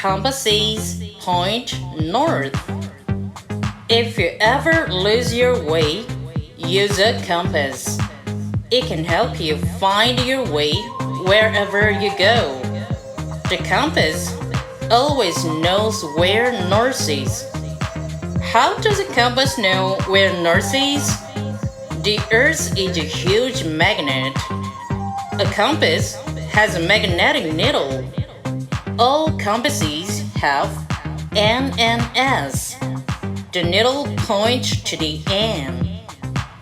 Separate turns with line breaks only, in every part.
compasses point north. If you ever lose your way, use a compass. It can help you find your way wherever you go. The compass always knows where north is. How does a compass know where north is? The Earth is a huge magnet. A compass has a magnetic needle. All compasses have N and S. The needle points to the N.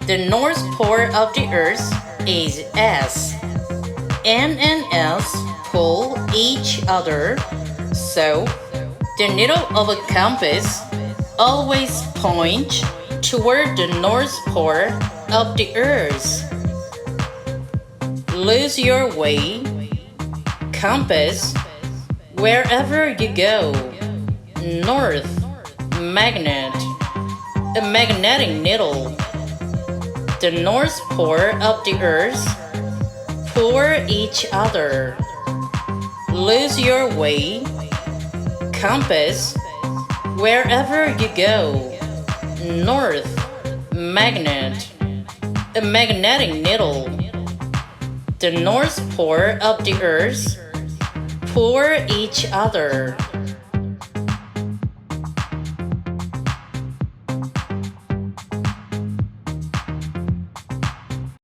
The north pole of the Earth is S. N and S pull each other, so the needle of a compass always points toward the north pole of the Earth. Lose your way, compass, wherever you go. North, magnet, a magnetic needle. The north pole of the Earth pull each other. Lose your way, compass, wherever you go. North, magnet, a magnetic needle. The north pole of the Earth pull each other.